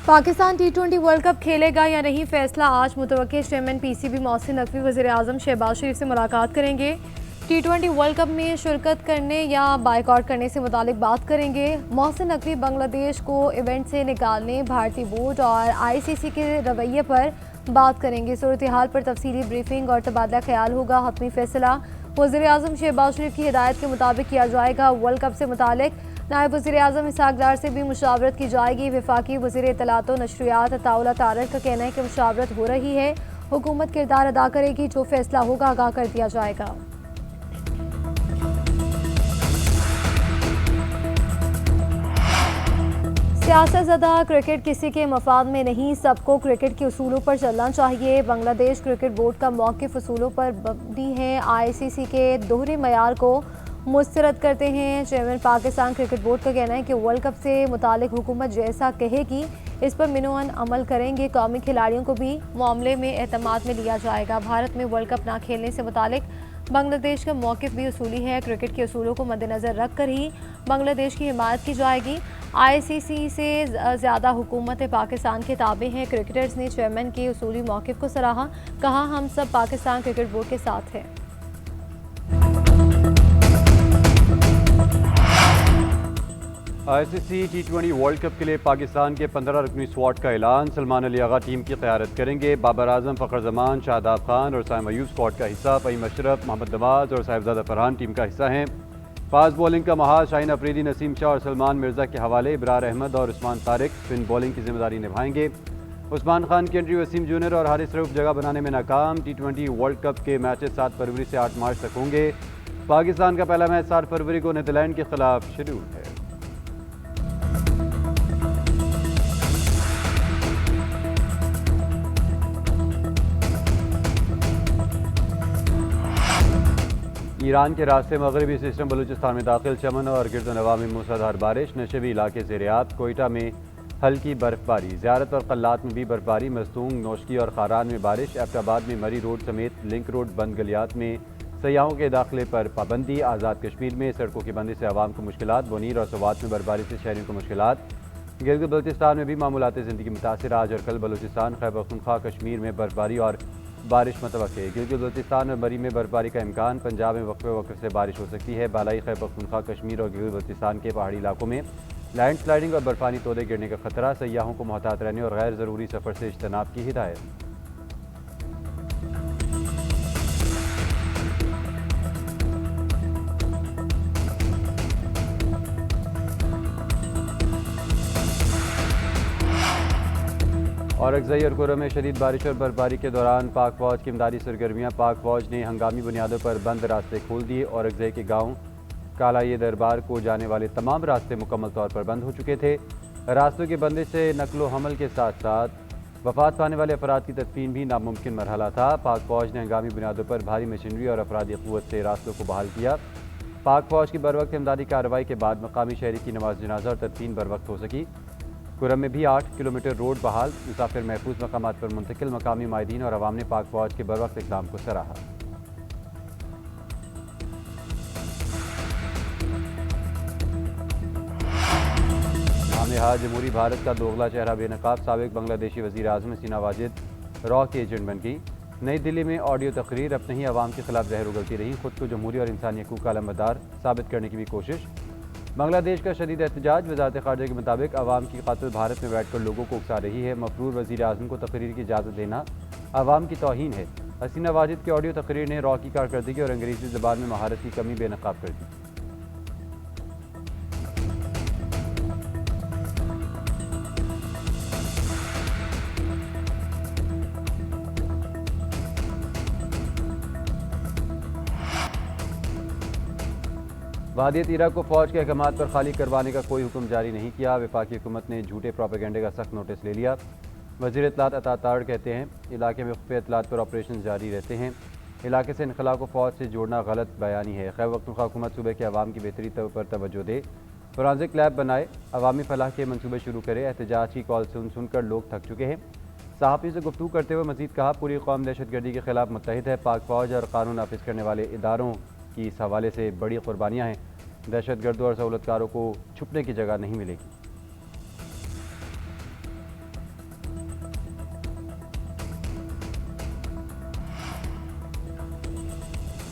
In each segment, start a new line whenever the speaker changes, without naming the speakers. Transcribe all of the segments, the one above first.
Pakistan T20 world cup खेलेगा या नहीं, फैसला आज। मुतवक्किल चेयरमैन PCB मोहसिन नकवी वज़ीर-ए-आज़म शहबाज शरीफ से मुलाकात करेंगे। T20 वर्ल्ड कप में शिरकत करने या बाइकआउट करने से मुतालिक बात करेंगे। मोहसिन नकवी बांग्लादेश को इवेंट से निकालने, भारतीय बोर्ड और ICC के रवैये पर बात करेंगे। सूरत हाल पर तफसीली ब्रीफिंग और तबादला ख्याल होगा। हतमी फैसला वज़ीर-ए-आज़म शहबाज शरीफ की हिदायत के मुताबिक किया जाएगा। वर्ल्ड कप से मुतालिक नायब वज़ीर-ए-आज़म इसहाक डार से भी मुशावरत की जाएगी। वफाकी वज़ीर इत्तलात व नशरियात अताउल्लाह तारक का कहना है कि मुशावरत हो रही है। हुकूमत किरदार अदा करेगी, जो फैसला होगा आगाह कर दिया जाएगा। सियासतज़दा क्रिकेट किसी के मफाद में नहीं, सबको क्रिकेट के उसूलों पर चलना चाहिए। बांग्लादेश क्रिकेट बोर्ड का मौक़िफ़ उसूलों पर मबनी है। ICC के दोहरे मयार को मुस्तरद करते हैं। चेयरमैन पाकिस्तान क्रिकेट बोर्ड का कहना है कि वर्ल्ड कप से मुतालिक हुकूमत जैसा कहेगी इस पर मिनोअन अमल करेंगे। कौमी खिलाड़ियों को भी मामले में एतमाद में लिया जाएगा। भारत में वर्ल्ड कप ना खेलने से मुतालिक बांग्लादेश का मौक़िफ़ भी उसूली है। क्रिकेट के उसूलों को मद्देनज़र रख कर ही बांग्लादेश की हिमायत की जाएगी। ICC से ज़्यादा हुकूमत पाकिस्तान के ताबे हैं। क्रिकेटर्स ने चेयरमैन के उसूली मौक़िफ़ को सराहा, कहा हम सब पाकिस्तान क्रिकेट बोर्ड के साथ हैं।
ICC T20 वर्ल्ड कप के लिए पाकिस्तान के 15 रुकनी स्क्वाड का ऐलान। सलमान अली आगा टीम की क़यादत करेंगे। बाबर आजम, फ़खर जमान, शादाब खान और साइम अयूब स्क्वाड का हिस्सा। फ़हीम अशरफ, मोहम्मद नवाज और साहिबजादा फरहान टीम का हिस्सा हैं। फास्ट बॉलिंग का महाज शाहीन अफरीदी, नसीम शाह और सलमान मिर्ज़ा के हवाले। इब्रार अहमद और उस्मान तारिक स्पिन बॉलिंग की जिम्मेदारी निभाएंगे। उस्मान खान की एंट्री वसीम जूनियर और हारिस रऊफ जगह बनाने में नाकाम। T20 वर्ल्ड कप के मैचेस 7 फरवरी से 8 मार्च तक होंगे। पाकिस्तान का पहला मैच 7 फरवरी को नीदरलैंड के खिलाफ शेड्यूल है। ईरान के रास्ते मगरबी सिस्टम बलूचिस्तान में दाखिल। चमन और गिरदनवा में मूसलाधार बारिश। नशेबी इलाके ज़ेर-ए-आब। कोयटा में हल्की बर्फबारी। ज़ियारत और कल्लात में भी बर्फबारी। मस्तूंग, नौशकी और खारान में बारिश। एबटाबाद में मरी रोड समेत लिंक रोड बंद। गलियात में सयाहों के दाखिले पर पाबंदी। आज़ाद कश्मीर में सड़कों की बंदी से आवाम को मुश्किलात। मुनीर और सवात में बर्फबारी से शहरियों को मुश्किलात। गिलगित बल्तिस्तान में भी मामूलात ज़िंदगी मुतासिर। आज और कल बलूचिस्तान, खैबर पख्तूनख्वा, कश्मीर में बर्फबारी और बारिश मुतवक्किल। गिलगित बल्तिस्तान और मरी में बर्फबारी का इम्कान। पंजाब में वक्फे वक्फे से बारिश हो सकती है। बालाई खैबर पख्तूनख्वा, कश्मीर और गिलगित बल्तिस्तान के पहाड़ी इलाकों में लैंड स्लाइडिंग और बर्फानी तोदे गिरने का खतरा। सयाहों को मोहतात रहने और गैर ज़रूरी सफ़र से इज्तनाब की हिदायत। औरकज़ई और कुर्रम में शदीद बारिश और बर्फबारी के दौरान पाक फ़ौज की इमदादी सरगर्मियाँ। पाक फ़ौज ने हंगामी बुनियादों पर बंद रास्ते खोल दिए। औरकज़ई के गाँव कालाये दरबार को जाने वाले तमाम रास्ते मुकम्मल तौर पर बंद हो चुके थे। रास्तों के बंदिश से नकलो हमल के साथ साथ वफात पाने वाले अफराद की तदफीन भी नामुमकिन मरहला था। पाक फ़ौज ने हंगामी बुनियादों पर भारी मशीनरी और अफरादी क़ुव्वत से रास्तों को बहाल किया। पाक फ़ौज की बरवक्त इमदादी कार्रवाई के बाद मकामी शहरी की नमाज जनाजा और तदफीन बरवक्त हो सकी। कुर्रम में भी 8 किलोमीटर रोड बहाल। मुसाफिर महफूज मकामात पर मुंतकिल। मकामी माहिदीन और अवाम ने पाक फ़ौज के बरवक्त इक़दाम को सराहा। नाम-ए-हाज़ जमहूरी भारत का दोगला चेहरा बेनकाब साबिक़ बांग्लादेशी वज़ीर-ए-आज़म हसीना वाजिद रॉ के एजेंट बन गई। नई दिल्ली में ऑडियो तकरीर। अपने ही अवाम के खिलाफ जहर उगलती रही। खुद को जमहूरी और इंसानी हकूक़ का अलमबरदार साबित करने की भी कोशिश। बांग्लादेश का शदीद एहतजाज। वज़ारत ख़ारिजा के मुताबिक अवाम की कातिल भारत में बैठ कर लोगों को उकसा रही है। मफरूर वज़ीर-ए-आज़म को तकरीर की इजाज़त देना अवाम की तौहीन है। हसीना वाजिद की ऑडियो तकरीर ने रॉ की कारकर्दगी और अंग्रेज़ी ज़बान में महारत की कमी बेनकाब कर दी। वादी तीरा को फ़ौज के अहकामात पर खाली करवाने का कोई हुक्म जारी नहीं किया। वफाकी हुकूमत ने झूठे प्रोपेगेंडे का सख्त नोटिस ले लिया। वज़ीर इत्तलात अता तारड़ कहते हैं इलाके में खुफ़िया इत्तलात पर ऑपरेशन जारी रहते हैं। इलाके से इनखला को फ़ौज से जोड़ना गलत बयानी है। खैबर पख्तूनख्वा हुकूमत सूबे के अवाम की बेहतरी पर तवज्जो दे। फोरेंसिक लैब बनाए। अवामी फलाह के मनसूबे शुरू करे। एहतजाज की कॉल सुनकर लोग थक चुके हैं। सहाफ़ी से गुफ्तगू करते हुए मज़ीद कहा पूरी कौम दहशतगर्दी के खिलाफ मुत्तहिद है। पाक फ़ौज और कानून नाफिज करने वाले इदारों की इस हवाले से बड़ी कुर्बानियाँ हैं। दहशतगर्दों और सहूलतकारों को छुपने की जगह नहीं मिलेगी।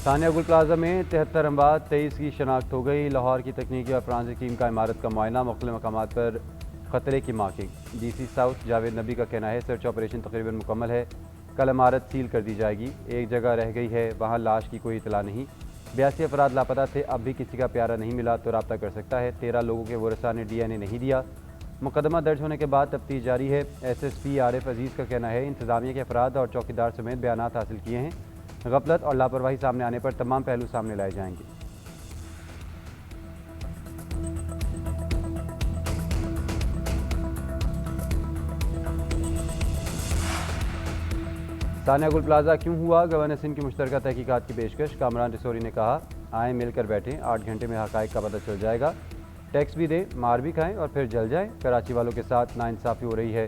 सानिया गुल प्लाजा में 73 अमवात 23 की शनाख्त हो गई। लाहौर की तकनीकी और फ्रांसीसी टीम का इमारत का मुआयना, मुख्तलिफ मकामात पर खतरे की मार्किंग। DC साउथ जावेद नबी का कहना है सर्च ऑपरेशन तकरीबन मुकम्मल है, कल इमारत सील कर दी जाएगी। एक जगह रह गई है, वहाँ लाश की कोई इतला नहीं। 82 अफराद लापता थे, अब भी किसी का प्यारा नहीं मिला तो रब्ता कर सकता है। 13 लोगों के वरसा ने DNA नहीं दिया। मुकदमा दर्ज होने के बाद तफ्तीश जारी है। SSP आरिफ अजीज़ का कहना है इंतजामिया के अफराद और चौकीदार समेत बयानात हासिल किए हैं। गफलत और लापरवाही सामने आने पर तमाम पहलू सामने लाए जाएंगे। सानिया गुल प्लाजा क्यों हुआ, गवर्नर सिंध की मुश्तरका तहकीकात की पेशकश। कामरान रिसोरी ने कहा आए मिलकर बैठें, 8 घंटे में हकायक का पता चल जाएगा। टैक्स भी दें, मार भी खाएं और फिर जल जाएं। कराची वालों के साथ नाइंसाफ़ी हो रही है।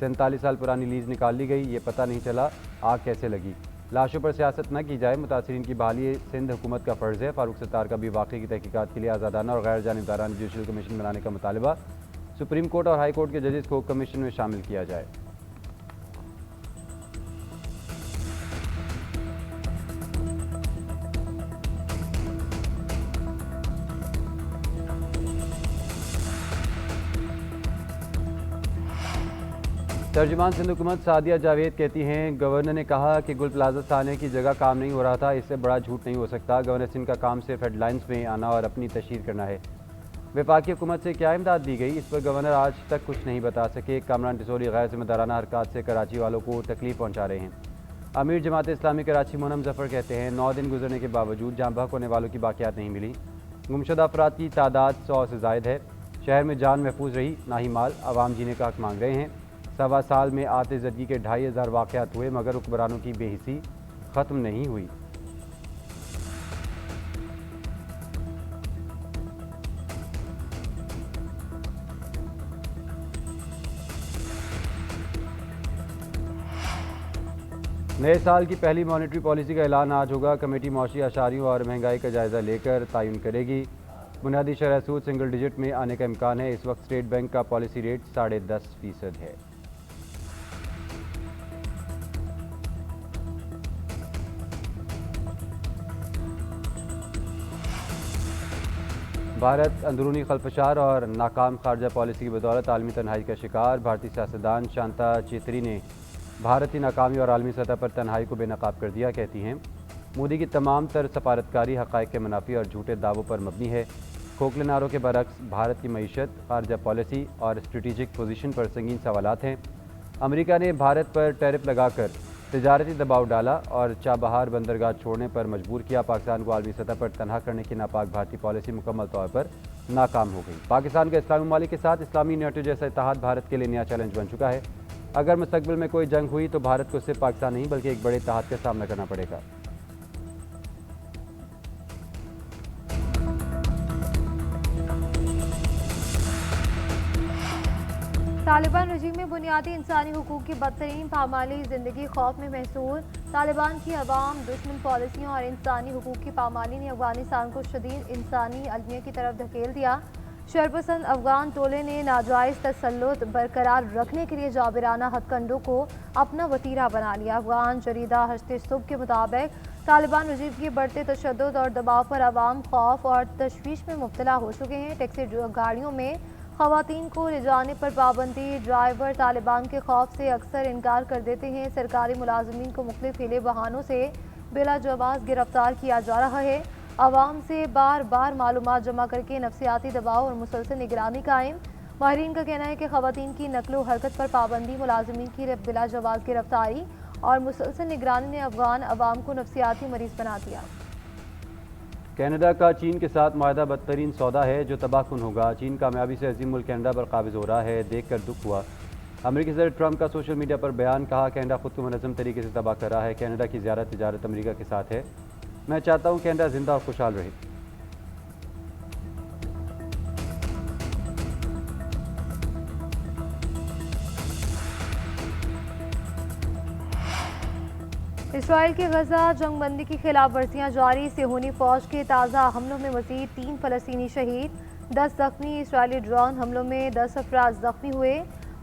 47 साल पुरानी लीज निकाल ली गई, ये पता नहीं चला आग कैसे लगी। लाशों पर सियासत न की जाए, मुतासरीन की बहाली सिंध हुकूमत का फ़र्ज़ है। फ़ारूक सत्तार का भी वाक़े की तहकीकात के लिए आज़ादाना और गैर जानिबदाराना जुडिशल कमीशन बनाने का मुतालबा। सुप्रीम कोर्ट और हाई कोर्ट के जजेस को कमीशन में शामिल किया जाए। तर्जुमान सिंध हुकूमत सादिया जावेद कहती हैं गवर्नर ने कहा कि गुल प्लाजा सानिया की जगह काम नहीं हो रहा था, इससे बड़ा झूठ नहीं हो सकता। गवर्नर सिंध का काम सिर्फ हेडलाइंस में आना और अपनी तशहीर करना है। वफाकी हुकूमत से क्या इमदाद दी गई, इस पर गवर्नर आज तक कुछ नहीं बता सके। कामरान रिसोरी गैर जिम्मेदाराना हरकत से कराची वालों को तकलीफ पहुँचा रहे हैं। अमीर जमात इस्लामी कराची मोनम जफ़र कहते हैं 9 दिन गुजरने के बावजूद जाँ बहक होने वालों की बाक़ियात नहीं मिली। गुमशुदा अफराद की तादाद 100 से ज़ायद है। शहर में जान महफूज रही, ना ही माल। आवाम जीने का हक मांग रहे हैं। 1.25 साल में आते ज़दगी के 2500 वाक़यात हुए, मगर हुक्मरानों की बेहिसी ख़त्म नहीं हुई। नए साल की पहली मॉनेटरी पॉलिसी का ऐलान आज होगा। कमेटी मौशी आशारियों और महंगाई का जायज़ा लेकर तयन करेगी। बुनियादी शरह सूद सिंगल डिजिट में आने का इम्कान है। इस वक्त स्टेट बैंक का पॉलिसी रेट 10.5% है। भारत अंदरूनी खलफशार और नाकाम खारजा पॉलिसी की बदौलत आलमी तन्हाई का शिकार। भारतीय सियासतदान शांता चेतरी ने भारत की नाकामी और आलमी सतह पर तन्हाई को बेनकाब कर दिया। कहती हैं मोदी की तमाम तर सफारतकारी हक़ाइक़ के मुनाफी और झूठे दावों पर मबनी है। खोखले नारों के बरक्स भारत की मईशत, खारजा पॉलिसी और स्ट्रेटिजिक पोजीशन पर संगीन सवालात हैं। अमेरिका ने भारत पर टैरिफ लगाकर तिजारती दबाव डाला और चाबहार बंदरगाह छोड़ने पर मजबूर किया। पाकिस्तान को आलमी सतह पर तनहा करने की नापाक भारतीय पॉलिसी मुकम्मल तौर पर नाकाम हो गई। पाकिस्तान का इस्लामी ममालिक के साथ इस्लामी नेटो जैसा इत्तेहाद भारत के लिए नया चैलेंज बन चुका है। अगर मुस्तकबिल में कोई जंग हुई तो भारत को सिर्फ पाकिस्तान नहीं बल्कि एक बड़े इत्तेहाद का सामना करना पड़ेगा।
तालिबान रजीम में बुनियादी इंसानी हुकूक की बदतरीन पामाली, ज़िंदगी खौफ में महसूर। तालिबान की अवाम दुश्मन पॉलिसियों और इंसानी हुकूक की पामाली ने अफगानिस्तान को शदीद इंसानी अलमिया की तरफ धकेल दिया। शरपसंद अफगान टोले ने नाजायज़ तसल्लुत बरकरार रखने के लिए जाबिराना हथकंडों को अपना वतीरा बना लिया। अफगान जरीदा हश्ते सुबह के मुताबिक तालिबान रजीम के बढ़ते तशद्दुद और दबाव पर अवाम खौफ और तशवीश में मुब्तला हो चुके हैं। टैक्सी गाड़ियों में ख़वातीन को ले जाने पर पाबंदी। ड्राइवर तालिबान के खौफ से अक्सर इनकार कर देते हैं। सरकारी मुलाजमीन को मुख्तलिफ हीले बहानों से बिला जवाज़ गिरफ्तार किया जा रहा है। आवाम से बार बार मालूमात जमा करके नफसियाती दबाव और मुसलसल निगरानी कायम। माहिरीन का कहना है कि ख़वातीन की नकलो हरकत पर पाबंदी, मुलाजमीन की बिला जवाज़ गिरफ्तारी और मुसलसल निगरानी ने अफगान अवाम को नफसियाती मरीज बना दिया।
कनाडा का चीन के साथ माहदा बदतरीन सौदा है जो तबाहकुन होगा। चीन कामयाबी से अजीम मुल्क कनाडा पर काबिज हो रहा है, देख कर दुख हुआ। अमेरिकी सदर ट्रंप का सोशल मीडिया पर बयान, कहा कनाडा खुद को मुनज़्ज़म तरीके से तबाह कर रहा है। कनाडा की ज़्यादा तिजारत अमेरिका के साथ है। मैं चाहता हूँ कनाडा जिंदा और खुशहाल रहे।
इसराइल की गजा जंगबंदी की खिलाफ वर्जियाँ जारी। सिहोनी फौज के ताज़ा हमलों में मजीद 3 फ़लस्तीनी शहीद, 10 जख्मी। इसराइली ड्रोन हमलों में 10 अफराद जख्मी हुए।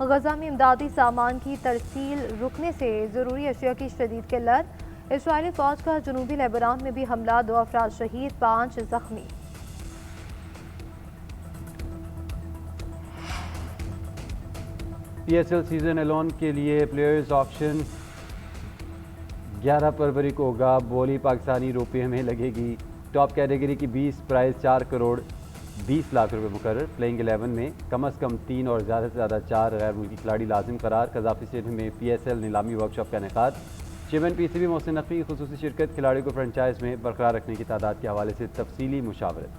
गजा में इमदादी सामान की तरसील रुकने से ज़रूरी अशिया की शदीद किल्लत। इसराइली फौज का जनूबी लेबनान में भी हमला, 2 अफराद शहीद, 5 जख्मी।
PSL सीजन 11 के लिए प्लेयर्स ऑक्शन 11 फरवरी को होगा। बोली पाकिस्तानी रुपये में लगेगी। टॉप कैटेगरी की 20 प्राइस 4 करोड़ 20 लाख रुपए मुकर्रर। प्लेइंग 11 में कम अज़ कम 3 और ज़्यादा से ज़्यादा 4 गैर मुल्की खिलाड़ी लाजिम करार। कज़ाफ़ी स्टेडियम में PSL नीलामी वर्कशॉप का इनेकाद। चेयरमैन PCB मोहसिन नकवी की खुसूसी शिरकत। खिलाड़ियों को फ्रेंचाइज में बरकरार रखने की तादाद के हवाले से तफसीली मुशावरत।